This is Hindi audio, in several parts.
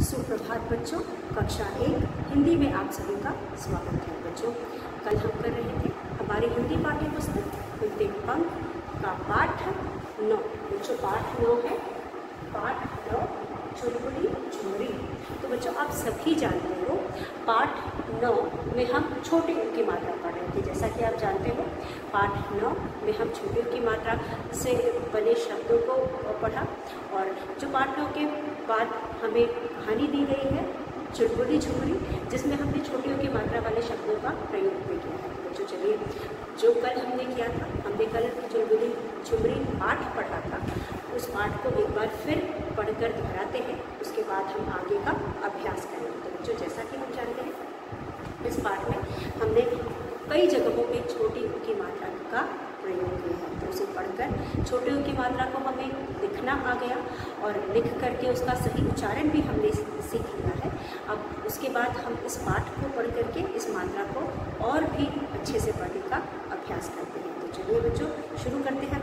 सुप्रभात बच्चों, कक्षा 1 हिंदी में आप सभी का स्वागत है। बच्चों, कल हम कर रहे थे हमारी हिंदी पाठ्य पुस्तक खुलते पंख का पाठ 9। बच्चों, पाठ 9 है, पाठ 9 चुलबुली झुमरी। तो बच्चों, आप सभी जानते हो पाठ 9 में हम छोटे उ की मात्रा पढ़ रहे थे। जैसा कि आप जानते हो पाठ 9 में हम छोटे उ की मात्रा से बने शब्दों को पढ़ा, और जो पाठ 9 के बाद हमें कहानी दी गई है चुलबुली झुमरी, जिसमें हमने छोटे उ की मात्रा वाले शब्दों का प्रयोग भी किया है। बच्चों, चलिए, जो कल हमने किया था, हमने कल चुलबुली झुमरी पाठ पढ़ा था, उस पाठ को एक बार फिर पढ़कर दोहराते हैं, उसके बाद हम आगे का अभ्यास करेंगे। तो बच्चों, जैसा कि हम जानते हैं इस पाठ में हमने कई जगहों पे छोटी उ की मात्रा का प्रयोग किया है। तो उसे पढ़कर छोटे उ की मात्रा को हमें लिखना आ गया, और लिख करके उसका सही उच्चारण भी हमने सीख लिया है। अब उसके बाद हम इस पाठ को पढ़ करके इस मात्रा को और भी अच्छे से पढ़ने का अभ्यास करते हैं। तो चलिए बच्चों, शुरू करते हैं।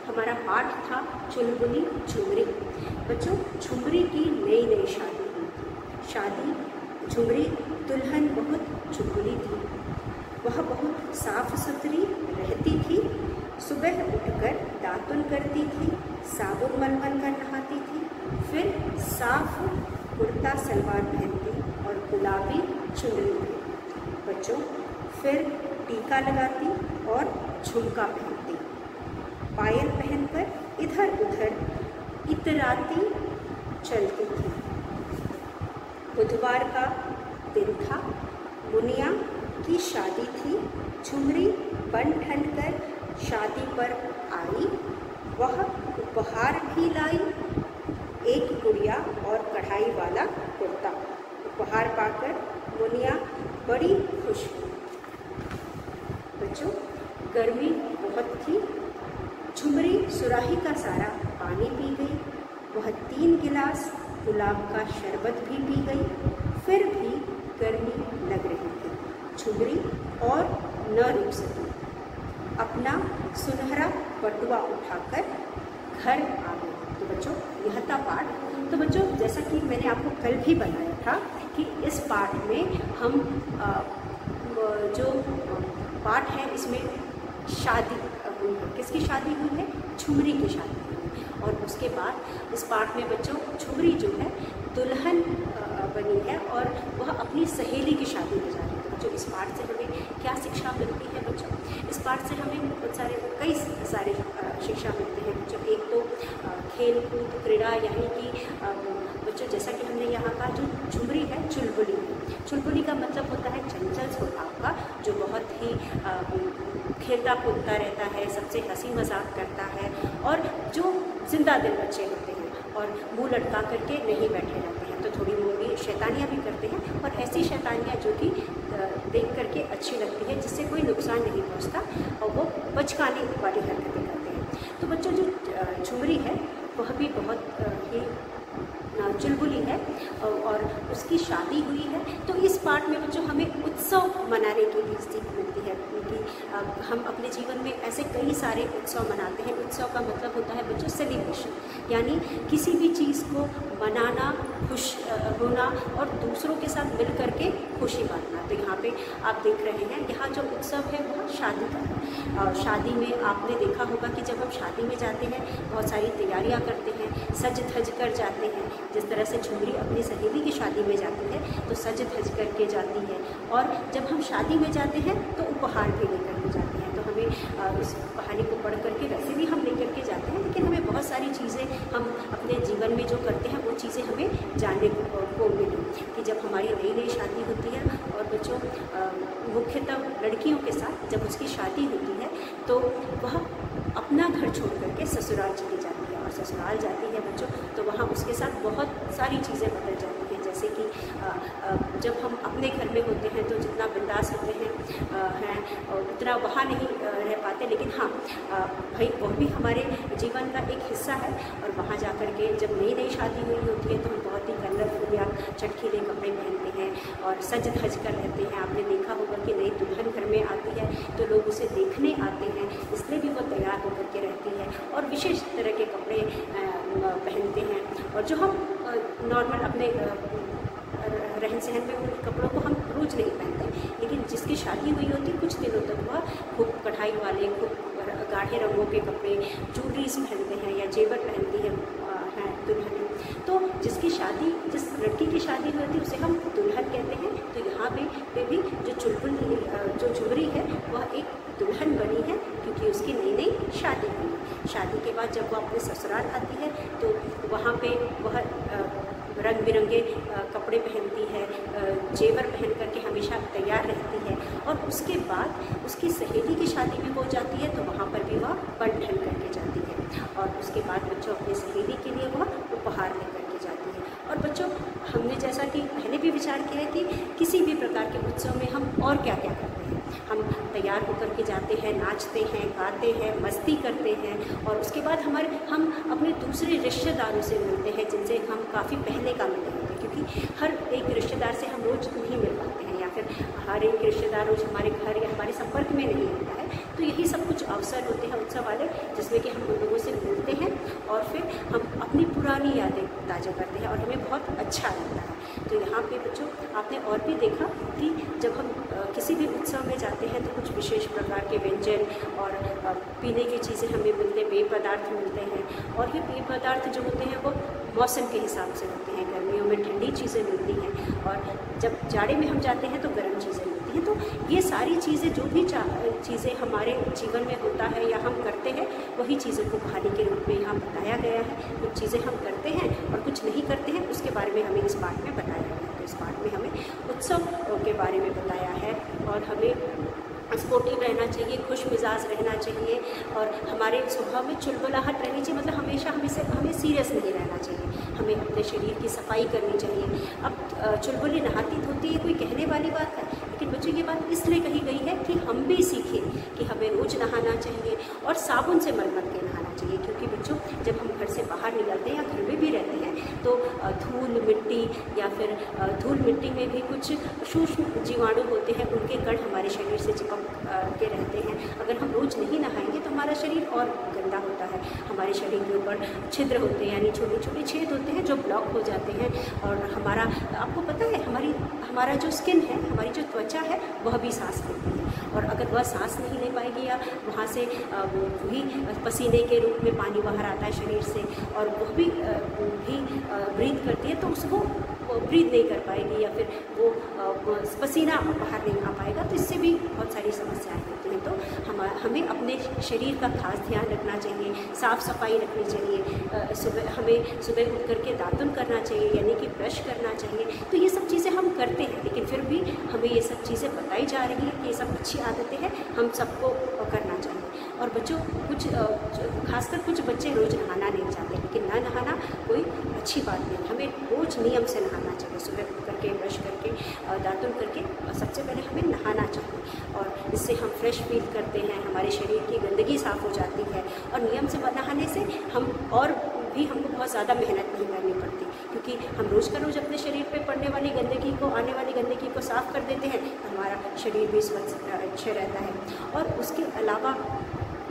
हमारा पाठ था चुलबुली झुमरी। बच्चों, झुमरी की नई नई शादी हुई थी। शादी झुमरी दुल्हन बहुत चुलबुली थी। वह बहुत साफ सुथरी रहती थी। सुबह उठकर दातुन करती थी, साबुन मलमल कर नहाती थी, फिर साफ कुर्ता सलवार पहनती और गुलाबी चुनरी थी। बच्चों, फिर टीका लगाती और झुमका पहनती, पायल पहनकर इधर उधर इतराती चलती थी। बुधवार का दिन था, मुनिया की शादी थी। झुमरी बन ठन कर शादी पर आई। वह उपहार भी लाई, एक गुड़िया और कढ़ाई वाला कुर्ता। उपहार पाकर मुनिया बड़ी खुश हुई। बच्चों, गर्मी बहुत थी। झुमरी सुराही का सारा पानी पी गई। वह 3 गिलास गुलाब का शरबत भी पी गई। फिर भी गर्मी लग रही थी। झुमरी और न रुक सकी। अपना सुनहरा बटुआ उठाकर घर आ गई। तो बच्चों, यह था पाठ। तो बच्चों, जैसा कि मैंने आपको कल भी बताया था कि इस पाठ में हम जो पाठ है इसमें शादी हुई है। किसकी शादी हुई है? झुमरी की शादी हुई है। और उसके बाद इस पाठ में बच्चों झुमरी जो है दुल्हन बनी है, और वह अपनी सहेली की शादी में जा रही है। बच्चों, इस पाठ से हमें क्या शिक्षा मिलती है? बच्चों, इस पाठ से हमें बहुत कई सारे शिक्षा मिलते हैं। बच्चों, एक तो खेल कूद क्रीड़ा, यानी कि बच्चों जैसा कि हमने यहाँ कहा, जो झुमरी है चुलबुली है। चुलबुली का मतलब होता है चंचल स्वभाव का, जो बहुत ही खेलता कूदता रहता है, सबसे हंसी मजाक करता है, और जो जिंदा दिल बच्चे होते हैं और मुँह लटका करके नहीं बैठे रहते हैं। तो थोड़ी मोड़ी शैतानियाँ भी करते हैं, और ऐसी शैतानियाँ जो कि देख करके अच्छी लगती है, जिससे कोई नुकसान नहीं पहुँचता, और वो बचकाने वाली हरकतें करते हैं। तो बच्चों, जो झुमरी है वह भी बहुत ही चुलबुली है, और उसकी शादी हुई है। तो इस पाठ में बच्चों हमें उत्सव मनाने की भी सीख मिलती है, क्योंकि हम अपने जीवन में ऐसे कई सारे उत्सव मनाते हैं। उत्सव का मतलब होता है बच्चों सेलिब्रेशन, यानी किसी भी चीज़ को मनाना, खुश होना और दूसरों के साथ मिल करके खुशी बांटना। तो यहाँ पे आप देख रहे हैं, यहाँ जो उत्सव है वह शादी का है। शादी में आपने देखा होगा कि जब हम शादी में जाते हैं बहुत सारी तैयारियाँ करते हैं, सज धज कर जाते हैं। जिस तरह से झुमरी अपनी सहेली की शादी में जाती है तो सज धज करके जाती है, और जब हम शादी में जाते हैं तो उपहार भी लेकर के जाते हैं। तो हमें इस कहानी को पढ़ करके वैसे भी हम लेकर के जाते हैं, लेकिन हमें बहुत सारी चीज़ें हम अपने जीवन में जो करते हैं वो चीज़ें हमें जानने को मिली कि जब हमारी नई नई शादी होती है, और बच्चों मुख्यतः लड़कियों के साथ जब उसकी शादी होती है तो वह अपना घर छोड़ करके ससुराल चली जाती है, और ससुराल जाती है बच्चों तो वहाँ उसके साथ बहुत सारी चीज़ें बदल जाती हैं। जैसे कि जब हम अपने घर में होते हैं तो जितना बिंदास होते हैं उतना वहाँ नहीं रह पाते, लेकिन हाँ भाई वह भी हमारे जीवन का एक हिस्सा है। और वहाँ जा कर के जब नई नई शादी हुई होती है तो हम बहुत ही कलरफुल या चटकीले कपड़े पहनते हैं और सज धज कर रहते हैं। आपने देखा होगा कि नई दुल्हन घर में आती है तो लोग उसे देखने आते हैं, इसलिए भी वो तैयार होकर के रहती है और विशेष तरह के कपड़े पहनते हैं। और जो हम नॉर्मल अपने रहन सहन में उन कपड़ों को हम रोज़ नहीं पहनते, लेकिन जिसकी शादी हुई होती कुछ दिनों तक वह खूब कढ़ाई वाले, खूब गाढ़े रंगों के कपड़े, ज्वेलरीज पहनते हैं या जेवर पहनती है दुल्हन। तो जिसकी शादी, जिस लड़की की शादी हुई होती उसे हम दुल्हन कहते हैं। तो यहाँ पे भी जो चुलबुल जो झुमरी है वह एक दुल्हन बनी है, क्योंकि उसकी नई नई शादी हुई। शादी के बाद जब वो अपने ससुराल आती है तो वहाँ पे वह रंग बिरंगे कपड़े पहनती है, जेवर पहन करके हमेशा तैयार रहती है। और उसके बाद उसकी सहेली की शादी में हो जाती है तो वहाँ पर भी वह बन ठन करके जाती है। और उसके बाद बच्चों अपनी सहेली के लिए वह उपहार लेकर के जाती है। और बच्चों, हमने जैसा कि पहले भी विचार किया है कि किसी भी प्रकार के उत्सव में हम और क्या क्या करते हैं। हम तैयार होकर के जाते हैं, नाचते हैं, गाते हैं, मस्ती करते हैं। और उसके बाद हम अपने दूसरे रिश्तेदारों से मिलते हैं जिनसे हम काफ़ी पहले का मिले होते हैं, क्योंकि हर एक रिश्तेदार से हम रोज़ नहीं मिल पाते हैं, या फिर हर एक रिश्तेदार रोज़ हमारे घर या हमारे संपर्क में नहीं होता है। तो यही सब कुछ अवसर होते हैं उत्सव वाले, जिसमें कि हम उन लोगों से मिलते हैं और फिर हम अपनी पुरानी यादें ताज़ा करते हैं और हमें बहुत अच्छा लगता है। तो यहाँ पे बच्चों, आपने और भी देखा कि जब हम किसी भी उत्सव में जाते हैं तो कुछ विशेष प्रकार के व्यंजन और पीने की चीज़ें हमें मिलते, पेय पदार्थ मिलते हैं। और ये पेय पदार्थ जो होते हैं वो मौसम के हिसाब से होते हैं। गर्मियों में ठंडी चीज़ें मिलती हैं और जब जाड़े में हम जाते हैं तो गर्म चीज़ें मिलती हैं। तो ये सारी चीज़ें, जो भी चीज़ें हमारे जीवन में होता है या हम करते हैं, वही चीज़ों को कहानी के रूप में यहाँ बताया गया है। कुछ चीज़ें हम करते हैं और कुछ नहीं करते हैं, उसके बारे में हमें इस पाठ में बताया गया है। तो इस पाठ में हमें उत्सव के बारे में बताया है और हमें स्पोर्टिव रहना चाहिए, खुश मिजाज रहना चाहिए और हमारे स्वभाव में चुलबुलाहट रहनी चाहिए। मतलब हमेशा हमें सीरियस नहीं रहना चाहिए, हमें अपने शरीर की सफाई करनी चाहिए। अब चुलबुली नहाती धोती ये कोई कहने वाली बात है, लेकिन बच्चों ये बात इसलिए कही गई है कि हम भी सीखें कि हमें रोज़ नहाना चाहिए और साबुन से मल के नहाना चाहिए। क्योंकि बच्चों, जब हम घर से बाहर निकलते हैं या घर में भी रहते हैं तो धूल मिट्टी या फिर धूल मिट्टी में भी कुछ सूक्ष्म जीवाणु होते हैं, उनके कण हमारे शरीर से चिपक के रहते हैं। अगर हम रोज़ नहीं नहाएंगे तो हमारा शरीर और गंदा होता है। हमारे शरीर के ऊपर छिद्र होते हैं, यानी छोटे छोटे छेद होते हैं जो ब्लॉक हो जाते हैं। और हमारा, आपको पता है, हमारा जो स्किन है, हमारी जो त्वचा है, वह भी सांस लेती है। और अगर वह सांस नहीं ले पाएगी या वहाँ से वो भी पसीने के रूप में पानी बाहर आता है शरीर से और वह भी ब्रीथ करती है, तो उसको ब्रीथ नहीं कर पाएगी या फिर वो पसीना बाहर नहीं आ पाएगा। तो इससे भी बहुत सारी समस्याएं होती हैं। तो हमें अपने शरीर का खास ध्यान रखना चाहिए, साफ़ सफाई रखनी चाहिए। हमें सुबह उठ करके दातुन करना चाहिए, यानी कि ब्रश करना चाहिए। तो ये सब चीज़ें हम करते हैं, लेकिन फिर भी हमें ये सब चीज़ें बताई जा रही हैं कि ये सब अच्छी आदतें हैं, हम सबको करना चाहिए। और बच्चों, खासकर कुछ बच्चे रोज़ नहाना नहीं चाहते, लेकिन ना नहाना कोई अच्छी बात नहीं। हमें रोज़ नियम से नहाना चाहिए, सुबह उठ करके, ब्रश करके, दातुन करके सबसे पहले हमें नहाना चाहिए। और इससे हम फ्रेश फील करते हैं, हमारे शरीर की गंदगी साफ़ हो जाती है। और नियम से नहाने से हमको बहुत ज़्यादा मेहनत नहीं करनी पड़ती, क्योंकि हम रोज़ का रोज़ अपने शरीर पे पड़ने वाली गंदगी को, आने वाली गंदगी को साफ़ कर देते हैं, तो हमारा शरीर भी स्वच्छ अच्छा रहता है। और उसके अलावा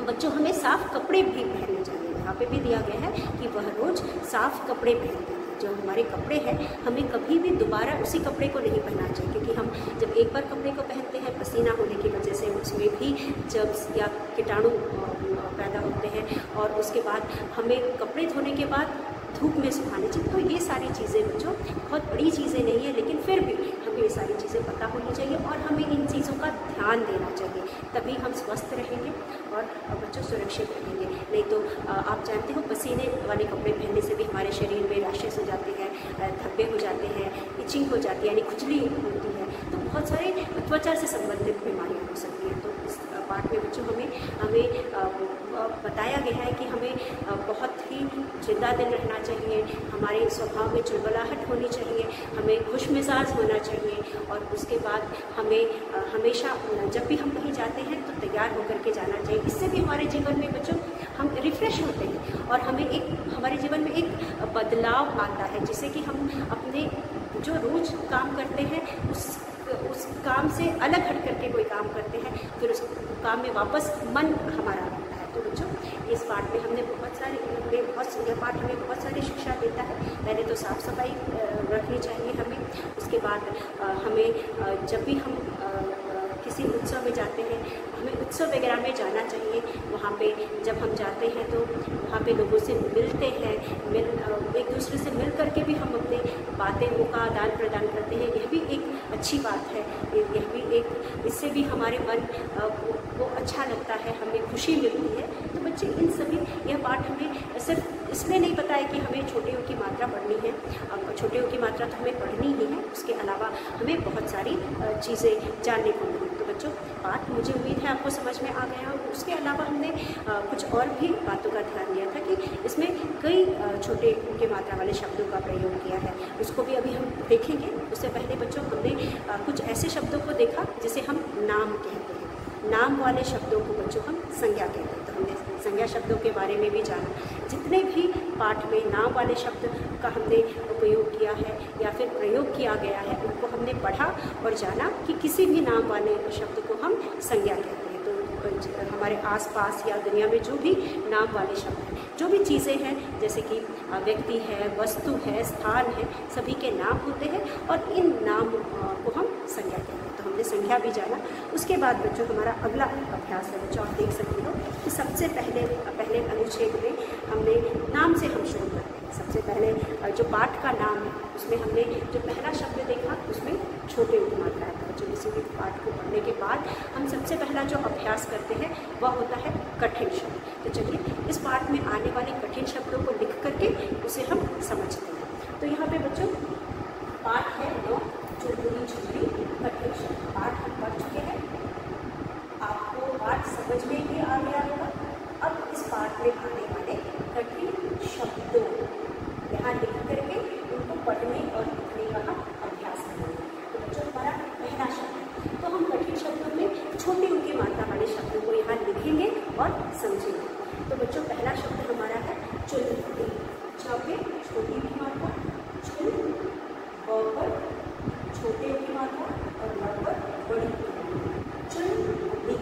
बच्चों, हमें साफ़ कपड़े भी पहनने चाहिए। यहाँ पे भी दिया गया है कि वह रोज़ साफ़ कपड़े पहनते हैं। जो हमारे कपड़े हैं, हमें कभी भी दोबारा उसी कपड़े को नहीं पहनना चाहिए, क्योंकि हम जब एक बार कपड़े को पहनते हैं, पसीना होने की वजह से उसमें भी जर्म्स या कीटाणु पैदा होते हैं। और उसके बाद हमें कपड़े धोने के बाद धूप में सुखाने चाहिए। तो ये सारी चीज़ें बच्चों बहुत बड़ी चीज़ें नहीं है, लेकिन फिर भी हमें ये सारी चीज़ें पता होनी चाहिए और हमें इन चीज़ों का ध्यान देना चाहिए। तभी हम स्वस्थ रहेंगे और बच्चों सुरक्षित रहेंगे। नहीं तो आप जानते हो, पसीने वाले कपड़े पहनने से भी हमारे शरीर में रैशेस हो जाते हैं, धब्बे हो जाते हैं, इचिंग हो जाती है, यानी खुजली होती है। तो बहुत सारे त्वचा से संबंधित बीमारियाँ हो सकती हैं। तो इस पाठ में बच्चों हमें बताया गया है कि हमें बहुत ही जिंदा दिल रहना चाहिए, हमारे स्वभाव में चुलबुलाहट होनी चाहिए, हमें खुश मिजाज होना चाहिए। और उसके बाद हमें हमेशा जब भी हम कहीं जाते हैं तो तैयार होकर के जाना चाहिए। इससे भी हमारे जीवन में बच्चों हम रिफ़्रेश होते हैं और हमारे जीवन में एक बदलाव आता है, जिससे कि हम अपने जो रोज़ काम करते हैं उस काम से अलग हट करके कोई काम करते हैं, फिर उस काम में वापस मन हमारा रहता है। तो बच्चों, इस पाठ में हमने यह पाठ हमें बहुत सारी शिक्षा देता है। पहले तो साफ़ सफाई रखनी चाहिए हमें। उसके बाद हमें जब भी हम किसी उत्सव में जाते हैं, हमें उत्सव वगैरह में जाना चाहिए। वहाँ पे जब हम जाते हैं तो वहाँ पे लोगों से मिलते हैं, एक दूसरे से मिल करके भी हम अपने बातें का आदान प्रदान करते हैं। यह भी एक अच्छी बात है। यह भी एक, इससे भी हमारे मन वो अच्छा लगता है, हमें खुशी मिलती है। तो बच्चे इन सभी यह पाठ हमें सिर्फ इसलिए नहीं पता है कि हमें छोटे ओ की मात्रा पढ़नी है। अब छोटे ओ की मात्रा तो हमें पढ़नी ही है, उसके अलावा हमें बहुत सारी चीज़ें जानने को मिली। तो बच्चों पाठ मुझे उम्मीद है आपको समझ में आ गया। और उसके अलावा हमने कुछ और भी बातों का ध्यान दिया था कि इसमें कई छोटे ओ की मात्रा वाले शब्दों का प्रयोग किया है, उसको भी अभी हम देखेंगे। उससे पहले बच्चों हमने कुछ ऐसे शब्दों को देखा जिसे हम नाम कहते हैं। नाम वाले शब्दों को बच्चों हम संज्ञा कहते हैं। तो हमने संज्ञा शब्दों के बारे में भी जाना। जितने भी पाठ में नाम वाले शब्द का हमने उपयोग किया है या फिर प्रयोग किया गया है, उनको हमने पढ़ा और जाना कि किसी भी नाम वाले शब्द को हम संज्ञा कहते हैं। तो हमारे आसपास या दुनिया में जो भी नाम वाले शब्द हैं, जो भी चीज़ें हैं, जैसे कि व्यक्ति है, वस्तु है, स्थान है, सभी के नाम होते हैं और इन नाम को हम संज्ञा कहते हैं। तो हमने संज्ञा भी जाना। उसके बाद बच्चों हमारा अगला अभ्यास है। बच्चों आप देख सकते हो कि सबसे पहले अनुच्छेद में हमने नाम से हम शुरू करते हैं। सबसे पहले जो पाठ का नाम है उसमें हमने जो पहला शब्द देखा उसमें छोटे ओ की मात्रा है। बच्चों किसी भी पाठ को पढ़ने के बाद हम सबसे पहला जो अभ्यास करते हैं वह होता है कठिन शब्द। तो चलिए इस पाठ में आने वाले कठिन शब्दों को लिख करके उसे हम समझते हैं। तो यहाँ पे बच्चों पाठ है 9 चुलबुली झुमरी कठिन शब्द। पाठ हम पढ़ चुके हैं, आपको पाठ समझ में भी आ गया होगा। अब इस पाठ में आने वाले कठिन शब्दों यहाँ लिख करके उनको पढ़ने और लिखने का हम अभ्यास करेंगे। तो बच्चों हमारा पहला शब्द है, तो हम कठिन शब्दों में छोटी ओ की मात्रा वाले शब्दों को यहाँ लिखेंगे और समझेंगे। तो बच्चों पहला शब्द हमारा है चुलबुली। पे छोटी ओ की मात्रा, चुल पर छोटे ओ की मात्रा और ल पर बड़ी ओ की मात्रा, चुलबुली।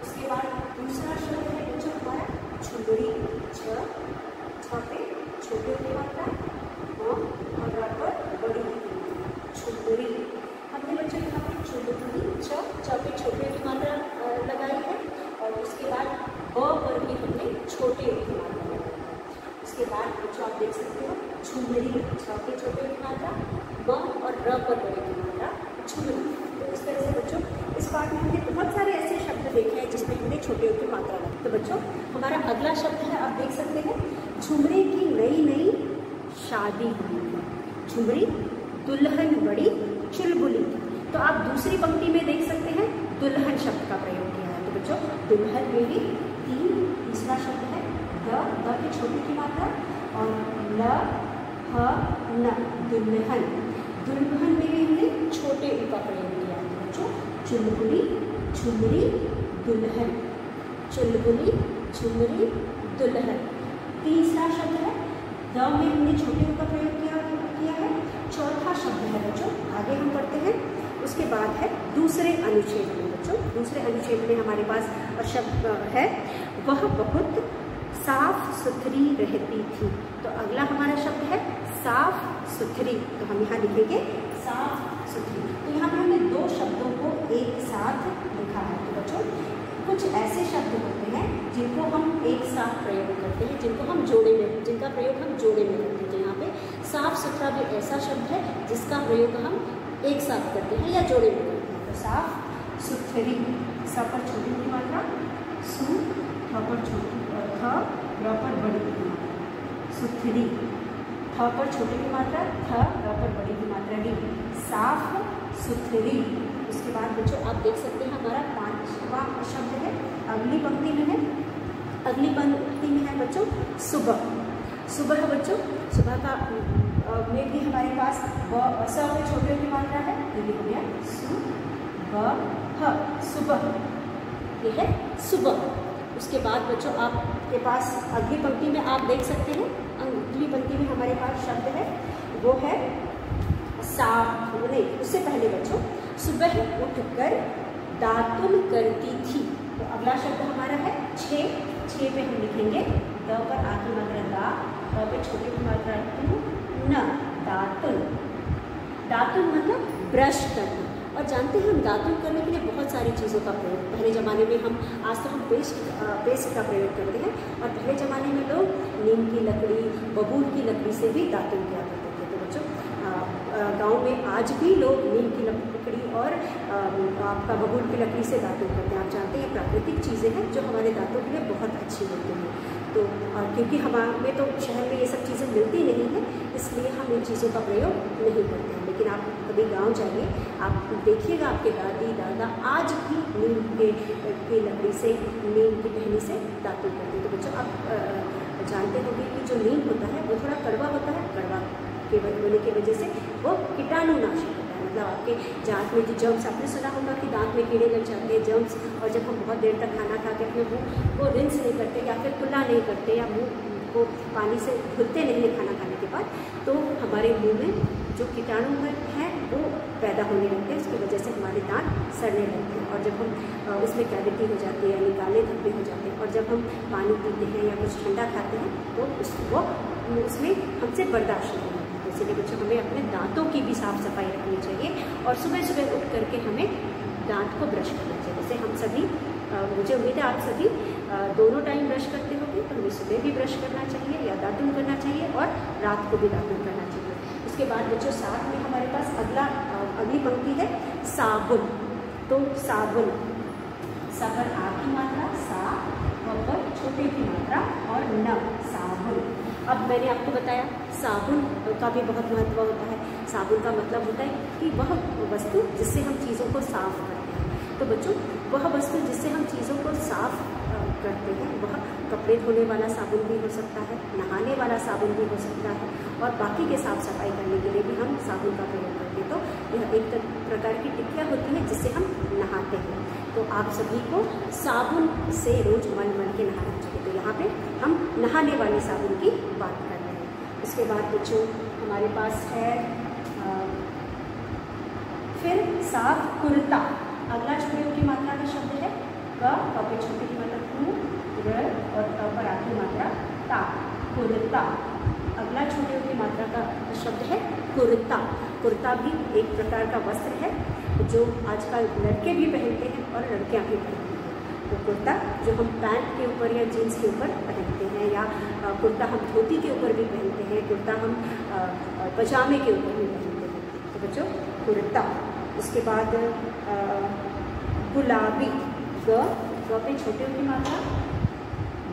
उसके बाद दूसरा शब्द है बच्चों हमारा झुमरी। छ पे छोटे ओ की मात्रा और र पर बड़ी ओ की मात्रा, झुमरी। हमने बच्चों यहाँ पे चुलबुली छ पे छोटे ओ की मात्रा लगाई है और उसके बाद ब पर भी हमने छोटे ओ की मात्रा लगाई है। उसके बाद बच्चों आप देख सकते हो झुमरी। छ पे छोटे ओ की मात्रा, ब और र पर बड़ी की मात्रा, झुमरी। तो इस तरह से बच्चों इस पाठ में हमने बहुत सारे ऐसे शब्द देखे हैं जिसमें हमने छोटे ओ की मात्रा लगाई। तो बच्चों हमारा अगला शब्द है, आप देख सकते हैं झुमरी की नई नई शादी हुई है। झुमरी दुल्हन बड़ी चुलबुली। तो आप दूसरी पंक्ति में देख सकते हैं दुल्हन शब्द का प्रयोग किया है। तो बच्चों दुल्हन में भी तीसरा शब्द है द की छोटी की मात्रा और ल ह न, दुल्हन। दुल्हन में भी हमने छोटे उ का प्रयोग किया है। तो बच्चों चुलबुली, झुमरी, दुल्हन, चुलबुली, झुमरी, दुल्हन। तीसरा शब्द है द में हमने छोटे उ का प्रयोग किया है। चौथा शब्द है बच्चों, आगे हम पढ़ते हैं। उसके बाद है दूसरे अनुच्छेद में। बच्चों दूसरे अनुच्छेद में हमारे पास शब्द है वह बहुत साफ सुथरी रहती थी। तो अगला हमारा शब्द है साफ सुथरी। तो हम यहाँ लिखेंगे साफ सुथरी। तो यहाँ पे हमने दो शब्दों को एक साथ लिखा है। तो बच्चों कुछ ऐसे शब्द होते हैं जिनको हम एक साथ प्रयोग करते हैं, जिनका प्रयोग हम जोड़े में करते हैं। तो यहाँ पे साफ सुथरा भी ऐसा शब्द है जिसका प्रयोग हम एक साथ करते हैं या जोड़े में करते हैं। तो साफ सुथरी, स पर छोटी की मात्रा, सु थ पर छोटी, थ र पर बड़ी की मात्रा, सुथरी। थ पर छोटी की मात्रा, थ र पर बड़ी की मात्रा डी, साफ सुथरी। उसके बाद बच्चों आप देख सकते हैं हमारा 5वां शब्द है, अगली पंक्ति में है। अगली पंक्ति में है बच्चों सुबह। सुबह बच्चों सुबह का में भी हमारे पास स में छोटे की मात्रा है, ये भी हो गया सुबह, सुबह, ये है सुबह। उसके बाद बच्चों आपके पास अगली पंक्ति में आप देख सकते हैं, अगली पंक्ति में हमारे पास शब्द है वो है साफ। नहीं, उससे पहले बच्चों सुबह उठकर दातुन करती थी। तो अगला शब्द हमारा है 6 6 पे हम लिखेंगे द पर आ की मात्रा दा, द पे छोटे की मात्रा तू, न, दातुन। दातुन मतलब ब्रश करना। और जानते हैं हम दातुन करने के लिए बहुत सारी चीज़ों का प्रयोग, पहले ज़माने में हम, आज तो हम पेस्ट का प्रयोग करते हैं, और पहले ज़माने में लोग नीम की लकड़ी, बबूल की लकड़ी से भी दातुन किया करते थे। तो बच्चों गांव में आज भी लोग नीम की लकड़ी और आपका बबूल की लकड़ी से दातुन करते हैं। आप जानते हैं प्राकृतिक चीज़ें हैं जो हमारे दांतों के लिए बहुत अच्छी होती हैं। तो क्योंकि हमें तो शहर में ये सब चीज़ें मिलती नहीं हैं, इसलिए हम इन चीज़ों का प्रयोग नहीं करते हैं। लेकिन आप कभी गांव जाइए, आप देखिएगा आपके दादी दादा आज भी नीम की लकड़ी से, नीम की टहनी से दातुन करते हैं। तो बच्चों आप जानते होंगे कि जो नीम होता है वो थोड़ा कड़वा होता है, कड़वा के होने की वजह से वो कीटाणुनाशक होता है। मतलब आपके दांत में जो जर्म्स, आपने सुना होगा कि दांत में कीड़े लग जाते हैं, जर्म्स, और जब हम बहुत देर तक खाना खा के अपने मुँह को रिंस नहीं करते या फिर कुल्ला नहीं करते या मुँह को पानी से धुलते नहीं हैं खाना खाने के बाद, तो हमारे मुँह में जो कीटाणु हैं वो पैदा होने लगते हैं। उसकी वजह से हमारे दांत सड़ने लगते हैं, और जब हम उसमें कैविटी हो जाती है, निकाले धब्बे हो जाते हैं, और जब हम पानी पीते हैं या कुछ ठंडा खाते हैं तो उसमें हमसे बर्दाश्त नहीं होता। तो इसलिए बच्चों हमें अपने दांतों की भी साफ़ सफाई रखनी चाहिए, और सुबह सुबह उठ करके हमें दांत को ब्रश करना चाहिए। जैसे हम सभी, मुझे उम्मीद है आप सभी दोनों टाइम ब्रश करते होंगे, तो हमें सुबह भी ब्रश करना चाहिए या दातुन करना चाहिए, और रात को भी दातुन करना चाहिए। उसके बाद बच्चों साथ में हमारे पास अगली पंक्ति है साबुन। तो साबुन, सा पर आ की मात्रा सा, व पर छोटे की मात्रा और न, साबुन। अब मैंने आपको बताया साबुन का भी बहुत महत्व होता है। साबुन का मतलब होता है कि वह वस्तु जिससे हम चीज़ों को साफ करते हैं। तो बच्चों वह वस्तु जिससे हम चीज़ों को साफ करते हैं वह कपड़े धोने वाला साबुन भी हो सकता है, नहाने वाला साबुन भी हो सकता है, और बाकी के साफ सफाई करने के लिए भी हम साबुन का प्रयोग करते हैं। तो यह एक प्रकार की टिकिया होती है जिससे हम नहाते हैं। तो आप सभी को साबुन से रोज मल के नहाना चाहिए। तो यहाँ पे हम नहाने वाले साबुन की बात कर रहे हैं। उसके बाद बच्चों हमारे पास है फिर साफ कुर्ता। अगला छोटे की मात्रा का शब्द है क, पे छोटे की मात्रा कु, र, और त पर आ की मात्रा ता, कुर्ता। अगला छोटे की मात्रा का शब्द है कुर्ता। कुर्ता भी एक प्रकार का वस्त्र है जो आजकल लड़के भी पहनते हैं और लड़कियां भी पहनती हैं। तो कुर्ता जो हम पैंट के ऊपर या जीन्स के ऊपर पहनते हैं, या कुर्ता हम धोती के ऊपर भी पहनते हैं, कुर्ता हम पजामे के ऊपर भी पहनते हैं। तो बच्चों कुर्ता। उसके बाद गुलाबी, ग पे छोटे की मात्रा,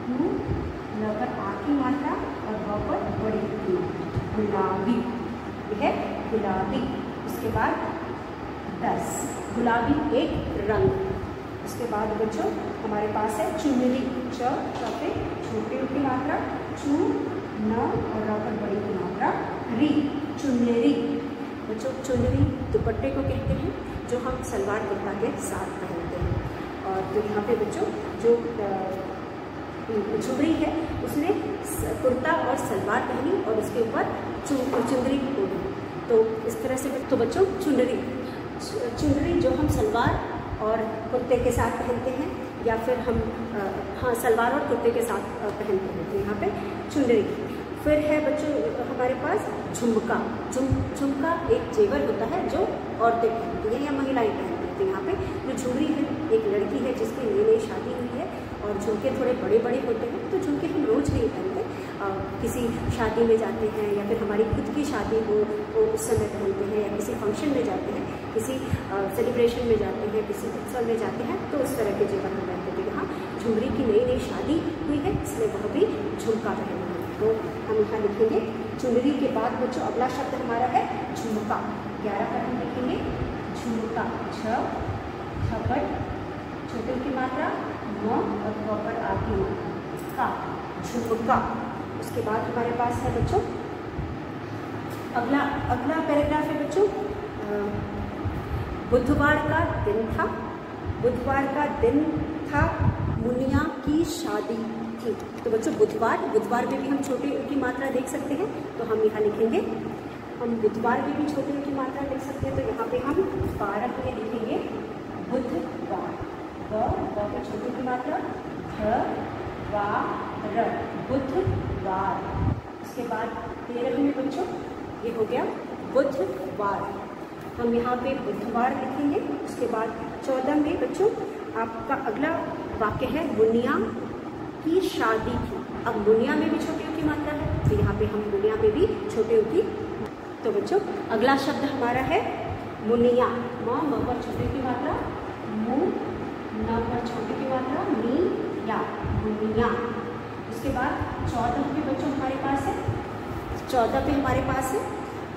गु, ल पर आ की मात्रा और ब पर बड़ी की मात्रा, गुलाबी। यह है गुलाबी। उसके बाद 10, गुलाबी एक रंग। उसके बाद बच्चों हमारे पास है चुनरी। च पे छोटे की मात्रा, चू, न और र पर बड़ी की मात्रा, री, चुनरी। बच्चों चुनरी दुपट्टे को कहते हैं जो हम सलवार कुर्ता के साथ पहनते हैं। और तो यहाँ पे बच्चों जो चुनरी है उसने कुर्ता और सलवार पहनी और उसके ऊपर चुनरी ओढ़ी। तो इस तरह से तो बच्चों चुनरी जो हम सलवार और कुर्ते के साथ पहनते हैं, या फिर हम सलवार और कुर्ते के साथ पहनते हैं। तो यहाँ पे चुनरी। फिर है बच्चों हमारे पास झुमका। झुमका एक जेवर होता है जो औरतें पहनती हैं या महिलाएं पहनती हैं। तो यहाँ पे जो झुमरी है एक लड़की है जिसकी नई शादी हुई है, और झुमके थोड़े बड़े बड़े होते हैं। तो झुमके हम रोज़ नहीं पहनते, किसी शादी में जाते हैं या फिर हमारी खुद की शादी हो तो उस समय पहनते हैं, या किसी फंक्शन में जाते हैं, किसी सेलिब्रेशन में जाते हैं, किसी उत्सव में जाते हैं, तो उस तरह के जेवर हम पहनते हैं। यहाँ झुमरी की नई शादी हुई है इसलिए वह भी झुमका पहने हैं। तो हम यहाँ लिखेंगे चुनरी के बाद बच्चों अगला शब्द हमारा है झुमका। 11 पर हम लिखेंगे झुमका। छ पर छोटे की मात्रा, म और क पर आ की मात्रा, का, झुमका। उसके बाद हमारे पास है बच्चों अगला पैराग्राफ है बच्चों बुधवार का दिन था। बुधवार का दिन था, मुनिया की शादी थी। तो बच्चों बुधवार में भी हम छोटे की मात्रा देख सकते हैं। तो हम यहाँ लिखेंगे, हम बुधवार में भी छोटे की मात्रा देख सकते हैं। तो यहाँ पे हम 12 में लिखेंगे बुधवार। ब पे छोटे की मात्रा, ध वार, बुधवार। उसके बाद 13 में बच्चों ये हो गया बुधवार, हम यहाँ पे बुधवार लिखेंगे। उसके बाद 14 में बच्चों आपका अगला वाक्य है मुनिया की शादी थी। अब मुनिया में भी छोटे ऊ की मात्रा है, तो यहाँ पे हम मुनिया में भी छोटे ऊ की। तो बच्चों अगला शब्द हमारा है मुनिया। म पर छोटे की मात्रा, मु, न पर छोटे की मात्रा, नी, या, मुनिया। उसके बाद 14 पे बच्चों हमारे पास है, 14 पे हमारे पास है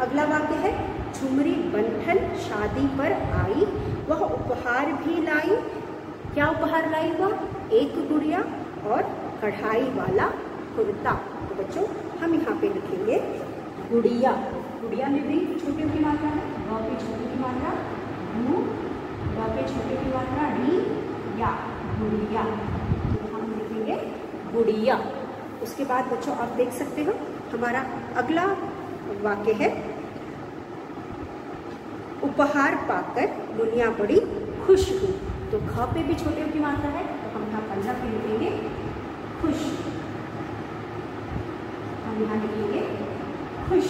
अगला वाक्य है झुमरी बंठन शादी पर आई, वह उपहार भी लाई। क्या उपहार लाई वह? एक गुड़िया और कढ़ाई वाला कुर्ता। तो बच्चों हम यहाँ पे लिखेंगे गुड़िया। गुड़िया में भी छोटे की मात्रा है, व पे छोटे की मात्रा गु, व पे छोटे की मात्रा री, या, गुड़िया। तो हम लिखेंगे गुड़िया। उसके बाद बच्चों आप देख सकते हो हमारा अगला वाक्य है उपहार पाकर मुनिया बड़ी खुश हुई। तो ख पे भी छोटे की मात्रा है, तो हम यहाँ पल्ला पे लिखेंगे खुश, हम यहाँ लिखेंगे खुश।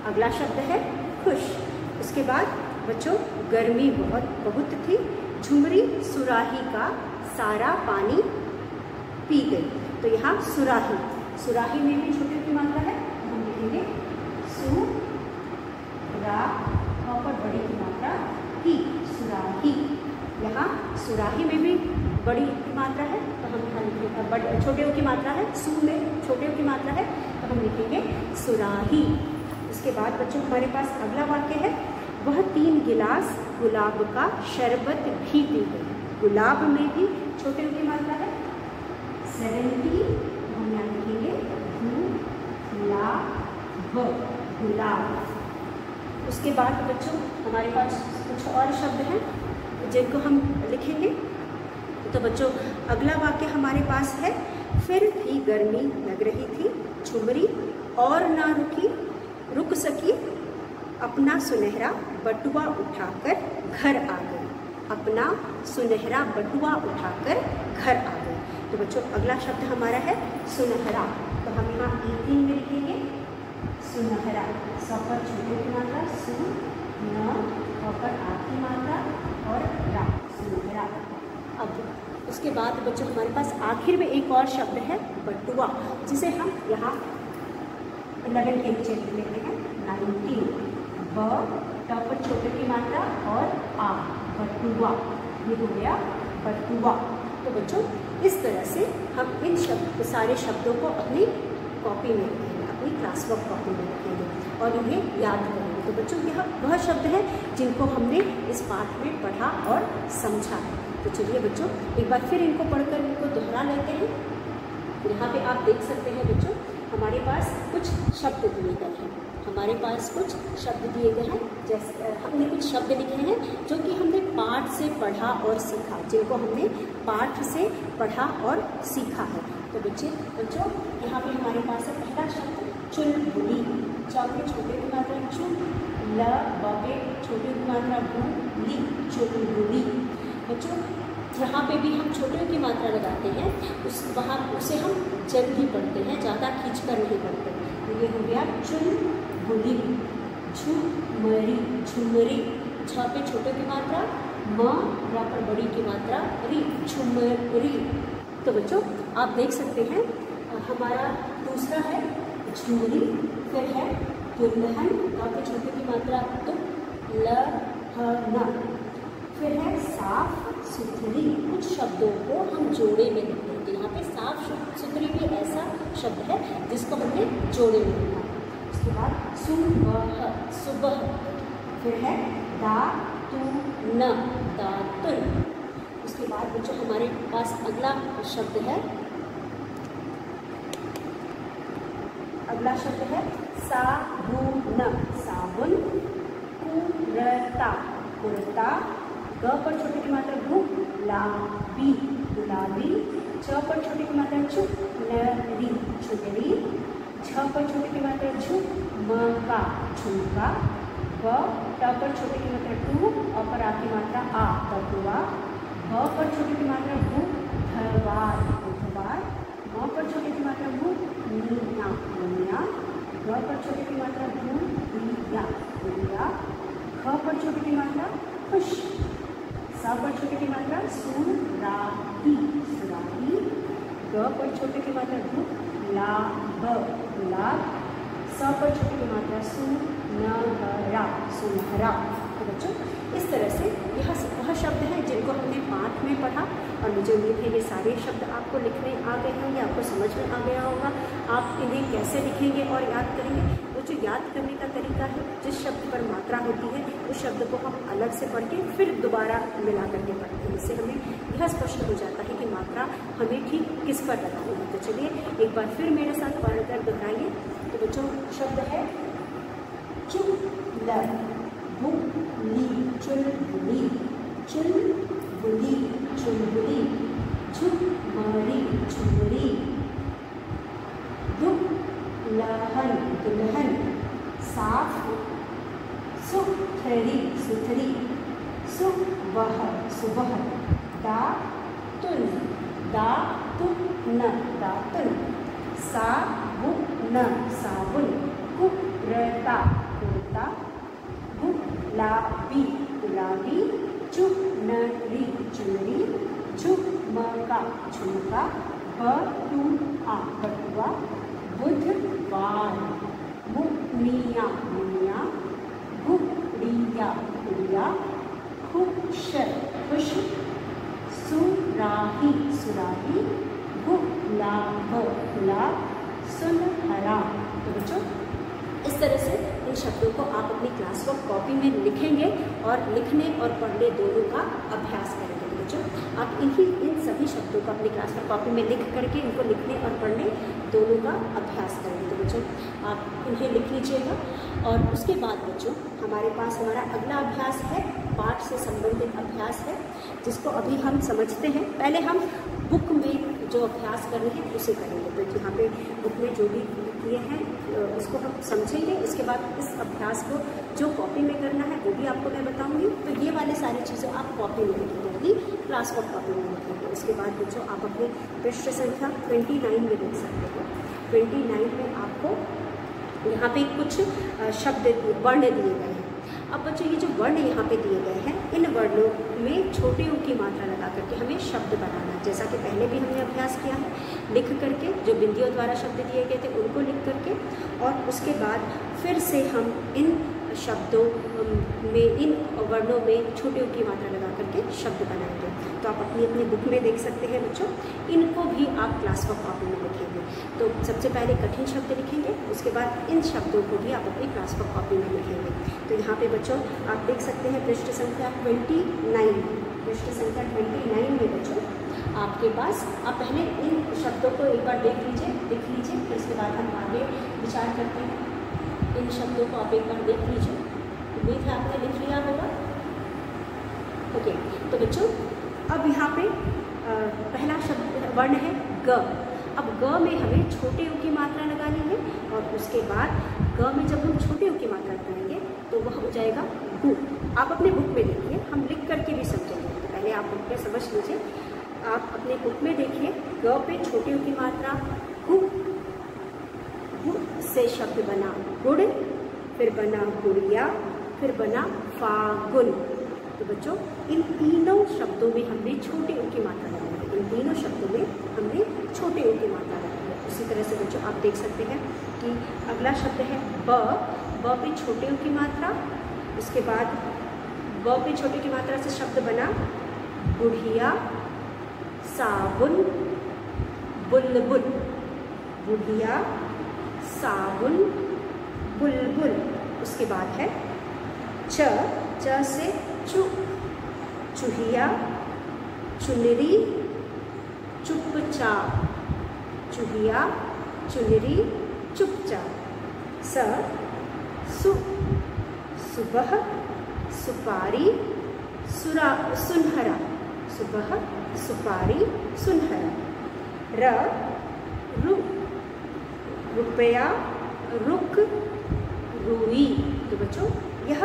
अगला शब्द है खुश। उसके बाद बच्चों गर्मी बहुत थी, झुमरी सुराही का सारा पानी पी गई। तो यहाँ सुराही, सुराही में भी छोटे की मात्रा है, तो हम लिखेंगे सु रा, पर बड़ी की मात्रा ही, सुराही। यहाँ सुराही में भी बड़ी की मात्रा है, तो हम यहाँ लिखेंगे छोटे की मात्रा है, सु में छोटे की मात्रा है, तो हम लिखेंगे सुराही। उसके बाद बच्चों हमारे पास अगला वाक्य है वह 3 गिलास गुलाब का शरबत भी पी गई। गुलाब में भी छोटे की मात्रा है 70, हम यहाँ लिखेंगे गुलाब, गुलाब। उसके बाद बच्चों हमारे पास कुछ और शब्द हैं जिनको हम लिखेंगे। तो बच्चों अगला वाक्य हमारे पास है फिर भी गर्मी लग रही थी, झुमरी और ना रुक सकी, अपना सुनहरा बटुआ उठाकर घर आ गई। अपना सुनहरा बटुआ उठाकर घर आ गई। तो बच्चों अगला शब्द हमारा है सुनहरा। तो हम यहाँ 3 में लिखेंगे सुनहरा। स पर छोटे की मात्रा सु, न, पर आ की मात्रा और रा, सुनहरा। अब उसके बाद बच्चों हमारे पास आखिर में एक और शब्द है बटुआ, जिसे हम यहाँ 11 के नीचे लिख लेते हैं 19। ब ट पर छोटे की मात्रा और आ, बटुआ। ये हो गया बटुआ। तो बच्चों इस तरह से हम इन सारे शब्दों को अपनी कॉपी में लिखेंगे, अपनी क्लास वर्क कॉपी में लिखेंगे और इन्हें याद करेंगे। तो बच्चों यह वह शब्द है जिनको हमने इस पाठ में पढ़ा और समझा है। तो चलिए बच्चों एक बार फिर इनको पढ़कर इनको दोहरा लेते हैं। यहाँ पे आप देख सकते हैं बच्चों हमारे पास कुछ शब्द दिए गए हैं, हमारे पास कुछ शब्द दिए गए हैं। जैसे हमने कुछ शब्द लिखे हैं जो कि हमने पाठ से पढ़ा और सीखा, जिनको हमने पाठ से पढ़ा और सीखा है। तो बच्चों यहाँ पे हमारे पास है पहला शब्द चुलबुली। च पे छोटे की मात्रा चु, ल ब पे छोटे की मात्रा बु, ली, चुलबुली। बच्चों यहाँ पे भी हम छोटे की मात्रा लगाते हैं, उसे हम जल्दी पढ़ते हैं, ज़्यादा खींचकर नहीं पढ़ते। तो ये हो गया चुलबुली। झुमरी, झुमरी। छ पे छोटे की मात्रा म, रा पर बड़ी की मात्रा री, झुमरी। तो बच्चों आप देख सकते हैं हमारा दूसरा है झुमरी, फिर है दुल्हन, रा पे छोटे की मात्रा तो ल, ह, न, फिर है साफ सुथरी। कुछ शब्दों को हम जोड़े में लिखते हैं, तो यहाँ पे साफ सुथरी भी ऐसा शब्द है जिसको हमने जोड़े में लिखा। उसके बाद सुबह, सुबह, फिर है दातुन, दातुन। उसके बाद बच्चों हमारे पास अगला शब्द है, अगला शब्द है साबुन, साबुन। कुर्ता, कुर्ता। ग पर छोटे की मात्रा गु, गुलाबी, गुलाबी। च पर छोटे की मात्रा चु, नरी, चुनरी। छ पर छोटे की मात्रा झु, मका, झुमका। ब ट पर छोटे की मात्रा टू और पर आ की मात्रा आ, बटुआ। ब पर छोटे की मात्रा बुधवार, बुधवार। म पर छोटे की मात्रा मुनिया, मुनिया। ग पर छोटे की मात्रा गुड़िया, गुड़िया। ख पर छोटे की मात्रा खुश। स पर छोटे की मात्रा सुराही, सुराही। ग पर छोटे की मात्रा गुलाब, गुलाब। स पर छोटे की मात्रा सुनहरा, सुनहरा। तो बच्चों इस तरह से यह वह शब्द हैं जिनको हमने पाठ में पढ़ा और मुझे उम्मीद है ये सारे शब्द आपको लिखने आ गए होंगे, आपको समझ में आ गया होगा। आप इन्हें कैसे लिखेंगे और याद करेंगे, वो जो याद करने का तरीका है, जिस शब्द पर मात्रा होती है उस शब्द को हम अलग से पढ़ के फिर दोबारा मिला करके पढ़ते हैं। इससे हमें यह स्पष्ट हो जाता है कि मात्रा हमें ठीक किस पर लगानी है। तो चलिए एक बार फिर मेरे साथ पढ़कर दोहराइए। तो बच्चों शब्द है चुल, बुली, चुलबुली, चुलबुली, चुलबुली। झुमरी, झुमरी। दुल्हन, दुल्हन। साफ, सुथरी, सुथरी। सुबह, सुबह। दातुन, दातुन, दातुन। साबुन, साबुन। कुर्ता, कुर्ता। गुलाबी, गुलाबी। चुनरी, चुनरी। झुमका, झुमका। बटुआ, बटुआ। बुधवार। मुनिया, मुनिया। गुड़िया, गुड़िया। खुश, खुश। सुराही, सुराही। गुलाब, गुलाब। सुनहरा। तो बच्चों इस तरह से इन शब्दों को आप अपनी क्लास वर्क कॉपी में लिखेंगे और लिखने और पढ़ने दोनों का अभ्यास करेंगे। बच्चों आप इन सभी शब्दों को अपनी क्लास वर्क कॉपी में लिख करके इनको लिखने और पढ़ने दोनों का अभ्यास करेंगे। तो बच्चों आप इन्हें लिख लीजिएगा और उसके बाद बच्चों हमारे पास हमारा अगला अभ्यास है, पाठ से संबंधित अभ्यास है, जिसको अभी हम समझते हैं। पहले हम बुक में जो अभ्यास कर रहे हैं उसे करेंगे। तो यहाँ पे बुक में जो भी किए हैं उसको हम समझेंगे। इसके बाद इस अभ्यास को जो कॉपी में करना है वो भी आपको मैं बताऊंगी। तो ये वाले सारी चीज़ें आप कॉपी में लिखेंगे, अपनी क्लास वर्क कॉपी में लिखेंगे। उसके बाद बच्चों आप अपने पृष्ठ संख्या 29 में लिख सकते हो। 29 में आपको यहाँ पे कुछ शब्द वर्ण दिए गए हैं। अब बच्चों ये जो वर्ण यहाँ पे दिए गए हैं, इन वर्णों में छोटे ऊ की मात्रा लगा करके हमें शब्द बनाना है। जैसा कि पहले भी हमने अभ्यास किया है, लिख करके जो बिंदियों द्वारा शब्द दिए गए थे उनको लिख करके, और उसके बाद फिर से हम इन शब्दों में, इन वर्णों में छोटे ऊ की मात्रा लगा करके शब्द बनाएंगे। तो आप अपनी अपनी बुक में देख सकते हैं बच्चों। इनको भी आप क्लास वर्क कॉपी में लिखेंगे। तो सबसे पहले कठिन शब्द लिखेंगे, उसके बाद इन शब्दों को भी आप अपनी क्लास वर्क कॉपी में लिखेंगे। तो यहाँ पे बच्चों आप देख सकते हैं पृष्ठ संख्या 29, पृष्ठ संख्या 29 में बच्चों आपके पास, आप पहले इन शब्दों को एक बार देख लीजिए, लिख लीजिए, फिर इसके बाद हम आगे विचार करते हैं। इन शब्दों को आप एक बार देख लीजिए, उम्मीद है आपने लिख लिया होगा। ओके, तो बच्चों अब यहाँ पे पहला शब्द वर्ण है ग। अब ग में हमें छोटे ऊ की मात्रा लगानी है और उसके बाद ग में जब हम छोटे ऊ की मात्रा लगाएंगे तो वह हो जाएगा गु। आप अपने बुक में देखिए, हम लिख करके भी समझेंगे। तो पहले आप बुक में समझ लीजिए, आप अपने बुक में देखिए ग पे छोटे ऊ की मात्रा गु, गु से शब्द बना गुड़, फिर बना गुड़िया, फिर बना फागुन। तो बच्चों इन तीनों शब्दों में हमने छोटे ऊ की मात्रा लगाई है, इन तीनों शब्दों में हमने छोटे ऊ की मात्रा लगाई है। उसी तरह से बच्चों आप देख सकते हैं कि अगला शब्द है ब। ब पे छोटे ऊ की मात्रा, उसके बाद ब पे छोटे की मात्रा से शब्द बना बुढ़िया, साबुन, बुलबुल। बुढ़िया, साबुन, बुलबुल। उसके बाद है च। च से चु, चूहिया, चुनरी, चुपचाप। चूहिया, चुनरी, चुपचाप। स, सु, सुबह, सुपारी, सुनहरा। सुबह, सुपारी, सुनहरा। र, रु, रुपया, रुक, रुई। तो बच्चों यह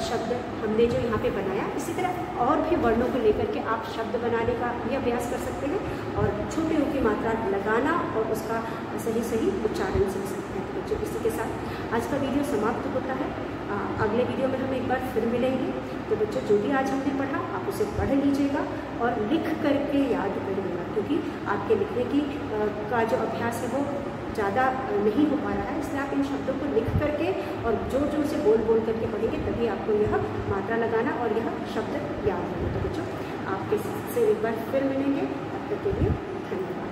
शब्द हमने जो यहाँ पे बनाया, इसी तरह और भी वर्णों को लेकर के आप शब्द बनाने का भी अभ्यास कर सकते हैं और छोटे ऊ की मात्रा लगाना और उसका सही सही उच्चारण सीख सकते हैं। तो बच्चों, इसी के साथ आज का वीडियो समाप्त होता है। अगले वीडियो में हम एक बार फिर मिलेंगे। तो बच्चों, जो भी आज हमने पढ़ा आप उसे पढ़ लीजिएगा और लिख करके याद करिएगा, क्योंकि आपके लिखने की का जो अभ्यास है वो ज़्यादा नहीं हो पा रहा है, इसलिए आप इन शब्दों को लिख करके और जो जो उसे बोल बोल करके पढ़ेंगे तभी आपको यह मात्रा लगाना और यह शब्द याद होगा। तो बच्चों, आपके से एक बार फिर मिलेंगे, तब तक के लिए धन्यवाद।